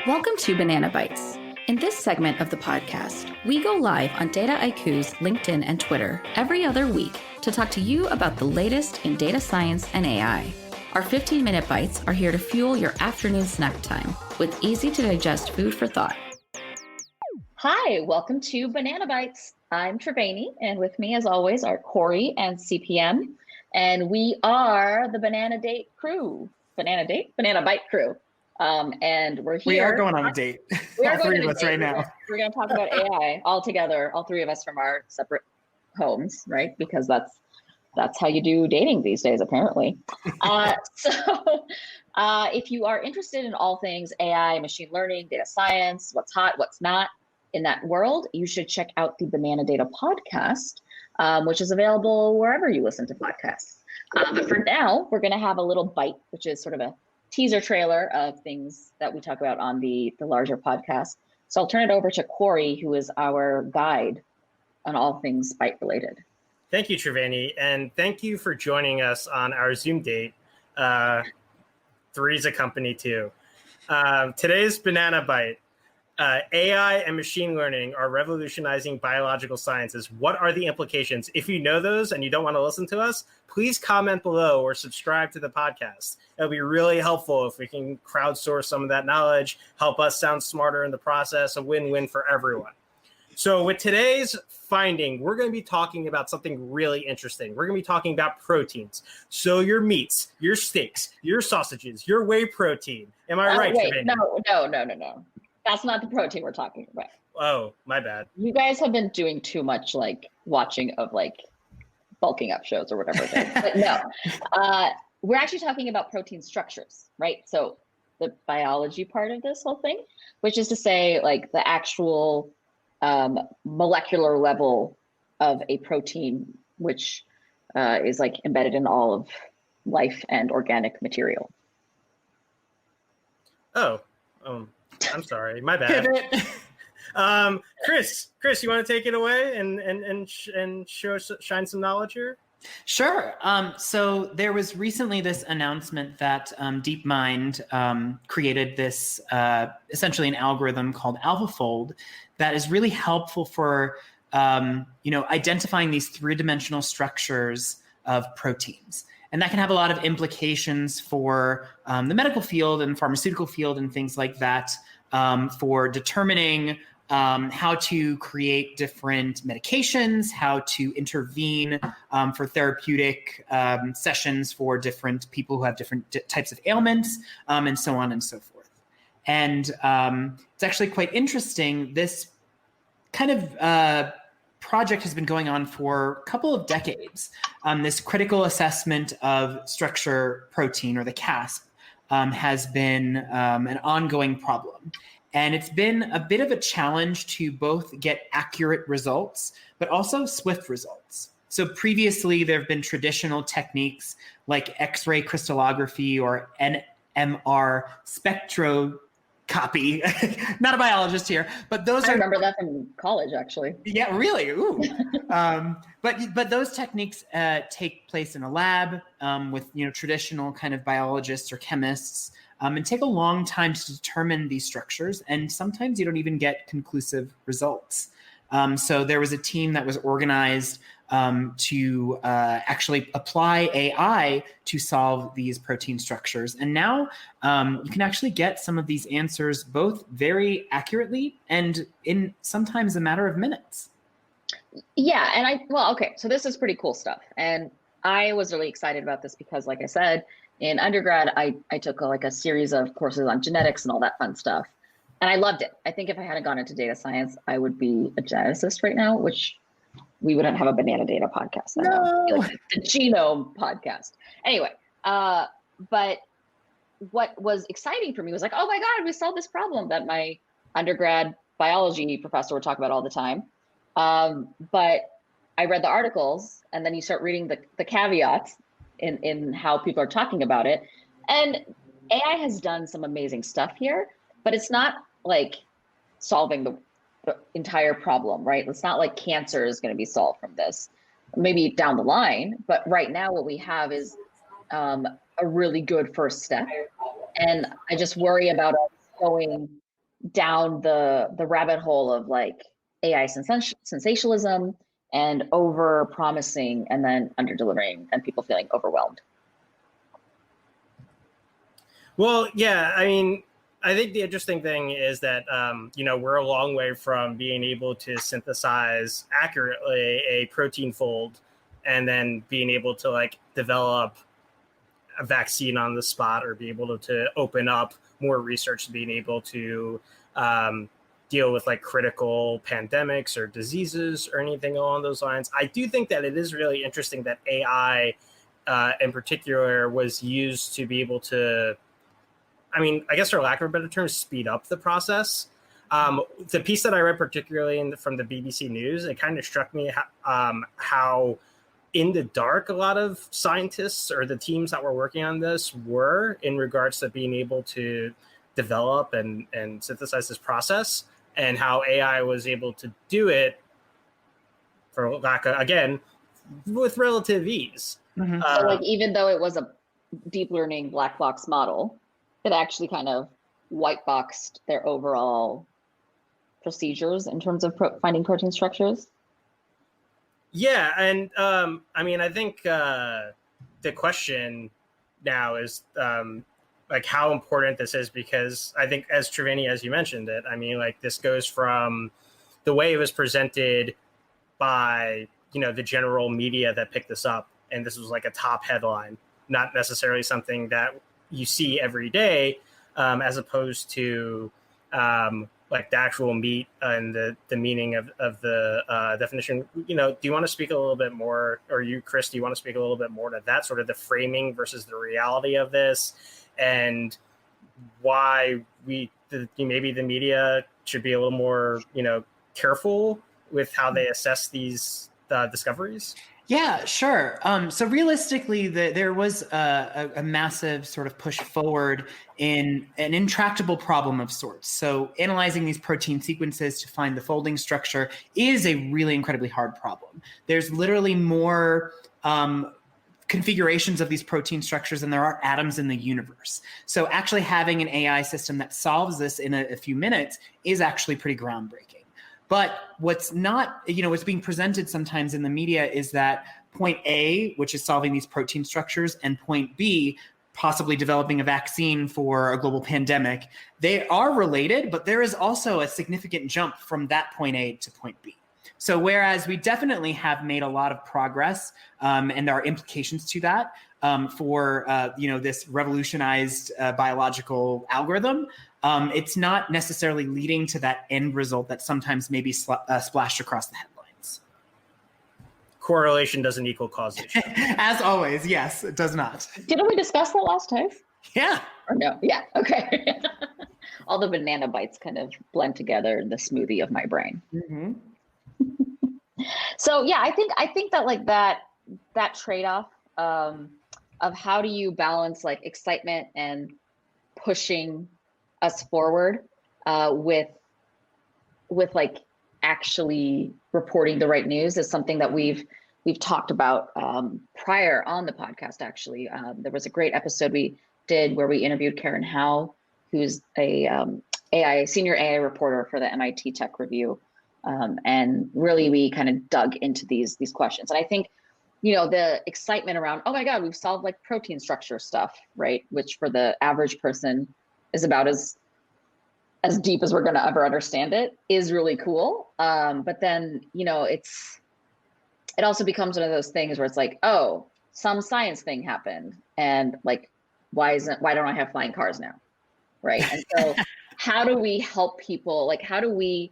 Welcome to Banana Bytes. In this segment of the podcast, we go live on Data IQ's LinkedIn and Twitter every other week to talk to you about the latest in data science and AI. Our 15-minute bites are here to fuel your afternoon snack time with easy-to-digest food for thought. Hi, welcome to Banana Bytes. I'm Trevani, and with me, as always, are Corey and CPM, and we are the Banana Byte crew. Banana Byte crew. And we're here. We are going on a date. We are all three of us right now. We're going to talk about AI all together, all three of us from our separate homes, right? Because that's how you do dating these days, apparently. So if you are interested in all things AI, machine learning, data science, what's hot, what's not in that world, you should check out the Banana Data podcast, which is available wherever you listen to podcasts. But for now, we're going to have a little bite, which is sort of a teaser trailer of things that we talk about on the larger podcast. So I'll turn it over to Corey, who is our guide on all things Byte related. Thank you, Trevani, and thank you for joining us on our Zoom date. Three's a company too. Today's Banana Byte. AI and machine learning are revolutionizing biological sciences. What are the implications? If you know those and you don't want to listen to us, please comment below or subscribe to the podcast. It'll be really helpful if we can crowdsource some of that knowledge, help us sound smarter in the process, a win-win for everyone. So with today's finding, we're going to be talking about something really interesting. We're going to be talking about proteins. So your meats, your steaks, your sausages, your whey protein. Am I right? Wait, no. That's not the protein we're talking about. Oh, my bad. You guys have been doing too much watching of bulking up shows or whatever it is. But no, we're actually talking about protein structures, right? So the biology part of this whole thing, which is to say the actual molecular level of a protein, which is embedded in all of life and organic material. I'm sorry, my bad. Chris, you want to take it away and shine some knowledge here? Sure. So there was recently this announcement that DeepMind created this essentially an algorithm called AlphaFold that is really helpful for identifying these three-dimensional structures of proteins. And that can have a lot of implications for the medical field and pharmaceutical field and things like that for determining how to create different medications, how to intervene for therapeutic sessions for different people who have different types of ailments, and so on and so forth. And it's actually quite interesting. This kind of project has been going on for a couple of decades. This critical assessment of structure protein, or the CASP, has been an ongoing problem. And it's been a bit of a challenge to both get accurate results, but also swift results. So previously, there have been traditional techniques like X-ray crystallography or NMR spectroscopy. Not a biologist here, but those I remember that from college, actually. Yeah, really. Ooh. But those techniques take place in a lab with traditional kind of biologists or chemists, and take a long time to determine these structures. And sometimes you don't even get conclusive results. So there was a team that was organized to actually apply AI to solve these protein structures. And now you can actually get some of these answers both very accurately and in sometimes a matter of minutes. Yeah, and so this is pretty cool stuff. And I was really excited about this because, like I said, in undergrad, I took a series of courses on genetics and all that fun stuff. And I loved it. I think if I hadn't gone into data science, I would be a geneticist right now, which we wouldn't have a Banana Data podcast. No. The genome podcast. Anyway, but what was exciting for me was oh my God, we solved this problem that my undergrad biology professor would talk about all the time. But I read the articles, and then you start reading the caveats in how people are talking about it. And AI has done some amazing stuff here, but it's not solving the entire problem, right? It's not like cancer is going to be solved from this, maybe down the line, but right now what we have is a really good first step. And I just worry about us going down the rabbit hole of like AI sensationalism and over promising and then under delivering and people feeling overwhelmed. Well, yeah, I mean, I think the interesting thing is that, we're a long way from being able to synthesize accurately a protein fold and then being able to like develop a vaccine on the spot or be able to open up more research to being able to deal with like critical pandemics or diseases or anything along those lines. I do think that it is really interesting that AI in particular was used to be able to, I guess for lack of a better term, speed up the process. The piece that I read particularly from the BBC News, it kind of struck me how in the dark a lot of scientists or the teams that were working on this were in regards to being able to develop and synthesize this process, and how AI was able to do it, for lack of, again, with relative ease. Mm-hmm. So like even though it was a deep learning black box model, it actually kind of white boxed their overall procedures in terms of finding protein structures. Yeah, and I think the question now is like how important this is, because I think, as Triveni, as you mentioned it, like this goes from the way it was presented by the general media that picked this up, and this was like a top headline, not necessarily something that you see every day, as opposed to like the actual meat and the meaning of the definition. Do you want to speak a little bit more, or you, Chris, do you want to speak a little bit more to that, sort of the framing versus the reality of this, and why maybe the media should be a little more careful with how they assess these discoveries? Yeah, sure. So realistically, there was a massive sort of push forward in an intractable problem of sorts. So analyzing these protein sequences to find the folding structure is a really incredibly hard problem. There's literally more configurations of these protein structures than there are atoms in the universe. So actually having an AI system that solves this in a few minutes is actually pretty groundbreaking. But what's not, what's being presented sometimes in the media is that point A, which is solving these protein structures, and point B, possibly developing a vaccine for a global pandemic, they are related, but there is also a significant jump from that point A to point B. So whereas we definitely have made a lot of progress, and there are implications to that for this revolutionized biological algorithm, it's not necessarily leading to that end result that sometimes may be splashed across the headlines. Correlation doesn't equal causation. As always, yes, it does not. Didn't we discuss that last time? Yeah. Or no? Yeah. Okay. All the banana bites kind of blend together in the smoothie of my brain. Mm-hmm. So yeah, I think that like that trade-off of how do you balance like excitement and pushing us forward with like actually reporting the right news is something that we've talked about prior on the podcast. Actually, there was a great episode we did where we interviewed Karen Howe, who's a senior AI reporter for the MIT Tech Review. And really, we kind of dug into these questions. And I think, the excitement around, oh my God, we've solved like protein structure stuff, right? Which for the average person is about as deep as we're going to ever understand it, is really cool. But then, it also becomes one of those things where it's like, oh, some science thing happened, and like, why don't I have flying cars now, right? And so, how do we help people? Like, how do we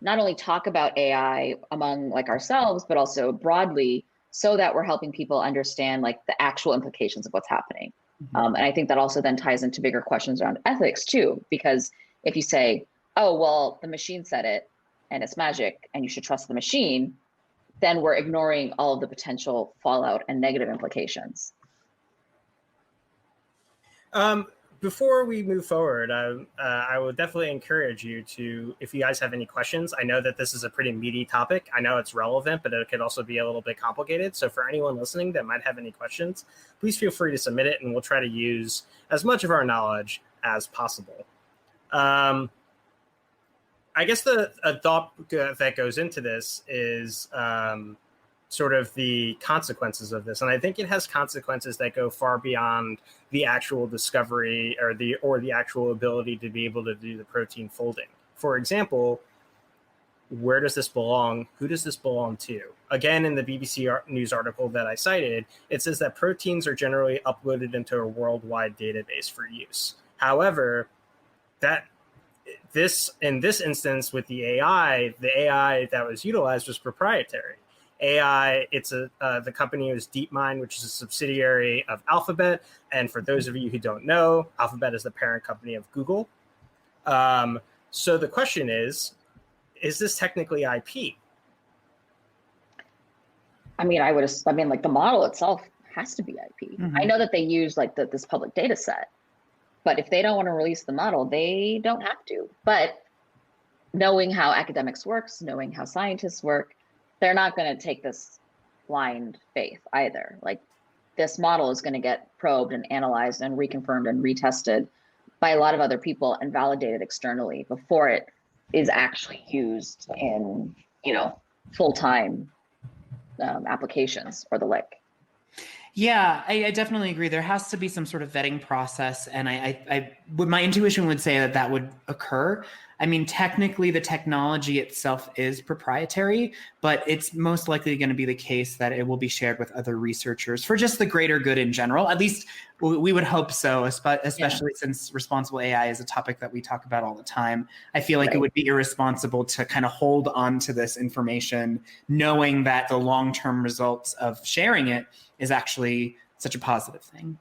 not only talk about AI among like ourselves, but also broadly, so that we're helping people understand like the actual implications of what's happening. And I think that also then ties into bigger questions around ethics too, because if you say, oh, well, the machine said it and it's magic and you should trust the machine, then we're ignoring all of the potential fallout and negative implications. Before we move forward, I would definitely encourage you to, if you guys have any questions, I know that this is a pretty meaty topic. I know it's relevant, but it could also be a little bit complicated. So for anyone listening that might have any questions, please feel free to submit it, and we'll try to use as much of our knowledge as possible. I guess a thought that goes into this is sort of the consequences of this, and I think it has consequences that go far beyond the actual discovery or the actual ability to be able to do the protein folding. For example, where does this belong? Who does this belong to? Again, in the BBC News article that I cited, it says that proteins are generally uploaded into a worldwide database for use. However, in this instance with the AI that was utilized was proprietary. AI, the company is DeepMind, which is a subsidiary of Alphabet. And for those of you who don't know, Alphabet is the parent company of Google. So the question is this technically IP? I mean, like the model itself has to be IP. Mm-hmm. I know that they use like this public data set, but if they don't want to release the model, they don't have to. But knowing how academics works, knowing how scientists work, they're not going to take this blind faith either. Like this model is going to get probed and analyzed and reconfirmed and retested by a lot of other people and validated externally before it is actually used in, full-time applications or the like. Yeah, I definitely agree. There has to be some sort of vetting process, and my intuition would say that would occur. I mean, technically, the technology itself is proprietary, but it's most likely going to be the case that it will be shared with other researchers for just the greater good in general. At least we would hope so, especially since responsible AI is a topic that we talk about all the time. I feel like it would be irresponsible to kind of hold on to this information, knowing that the long-term results of sharing it is actually such a positive thing.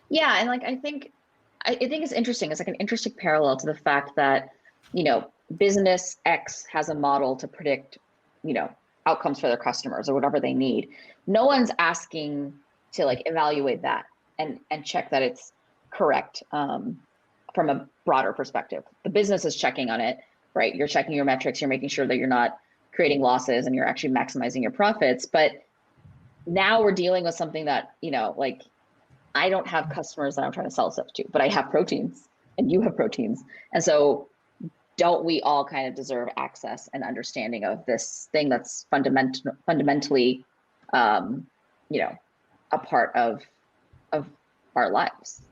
Yeah, and like I think it's interesting. It's like an interesting parallel to the fact that business X has a model to predict, outcomes for their customers or whatever they need. No one's asking to like evaluate that and check that it's correct from a broader perspective. The business is checking on it, right? You're checking your metrics, you're making sure that you're not creating losses and you're actually maximizing your profits. But now we're dealing with something that, like I don't have customers that I'm trying to sell stuff to, but I have proteins and you have proteins. And so don't we all kind of deserve access and understanding of this thing that's fundamentally, a part of our lives?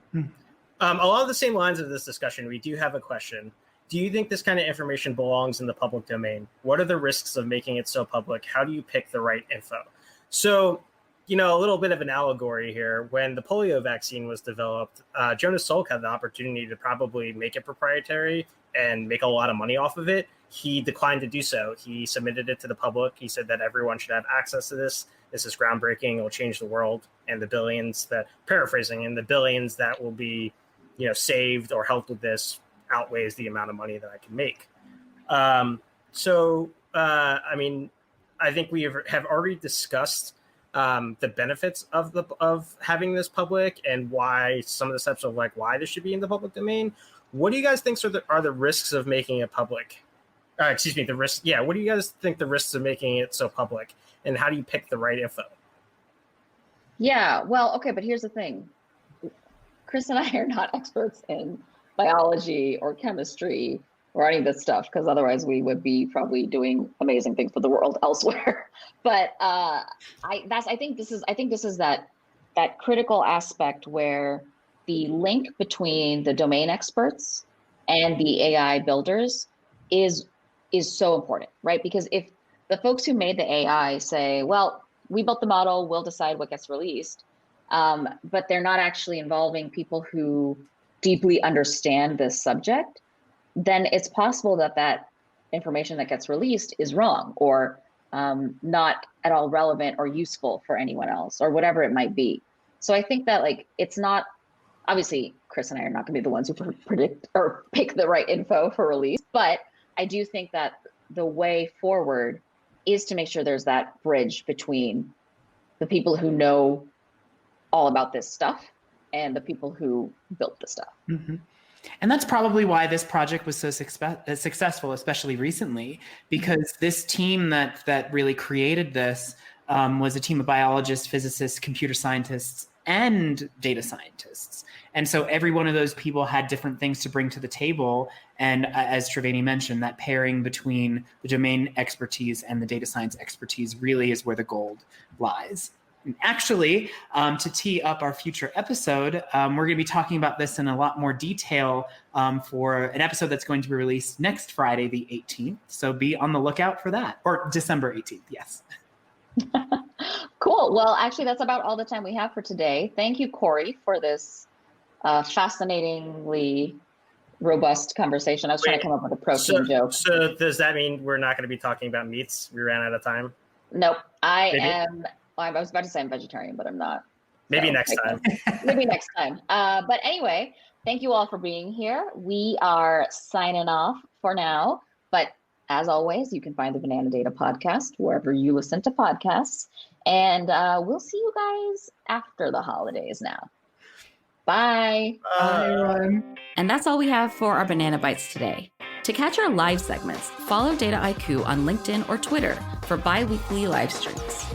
Along the same lines of this discussion, we do have a question. Do you think this kind of information belongs in the public domain? What are the risks of making it so public? How do you pick the right info? So, a little bit of an allegory here. When the polio vaccine was developed, Jonas Salk had the opportunity to probably make it proprietary and make a lot of money off of it. He declined to do so. He submitted it to the public. He said that everyone should have access to this. This is groundbreaking. It will change the world. And the billions that will be, saved or helped with this outweighs the amount of money that I can make. I think we have already discussed the benefits of having this public and why some of the steps of like why this should be in the public domain. What do you guys think are the risks of making it public? What do you guys think the risks of making it so public, and how do you pick the right info? Yeah, well, okay, but here's the thing. Chris and I are not experts in biology or chemistry or any of this stuff, because otherwise we would be probably doing amazing things for the world elsewhere. But I think this is that critical aspect where the link between the domain experts and the AI builders is so important, right? Because if the folks who made the AI say, well, we built the model, we'll decide what gets released, but they're not actually involving people who deeply understand this subject, then it's possible that information that gets released is wrong or not at all relevant or useful for anyone else or whatever it might be. So I think that it's not, obviously Chris and I are not gonna be the ones who predict or pick the right info for release, but I do think that the way forward is to make sure there's that bridge between the people who know all about this stuff and the people who built the stuff. Mm-hmm. And that's probably why this project was so successful, especially recently, because this team that really created this was a team of biologists, physicists, computer scientists, and data scientists. And so every one of those people had different things to bring to the table. And as Triveni mentioned, that pairing between the domain expertise and the data science expertise really is where the gold lies. And actually, to tee up our future episode, we're going to be talking about this in a lot more detail for an episode that's going to be released next Friday, the 18th. So be on the lookout for that, or December 18th, yes. Cool. Well, actually, that's about all the time we have for today. Thank you, Corey, for this fascinatingly robust conversation. I was trying to come up with a protein joke. So does that mean we're not going to be talking about meats? We ran out of time? Nope. I was about to say I'm vegetarian, but I'm not. Maybe next time. Maybe next time. But anyway, thank you all for being here. We are signing off for now. But as always, you can find the Banana Data podcast wherever you listen to podcasts. And we'll see you guys after the holidays now. Bye. Bye, everyone. And that's all we have for our Banana Bytes today. To catch our live segments, follow Data IQ on LinkedIn or Twitter for bi-weekly live streams.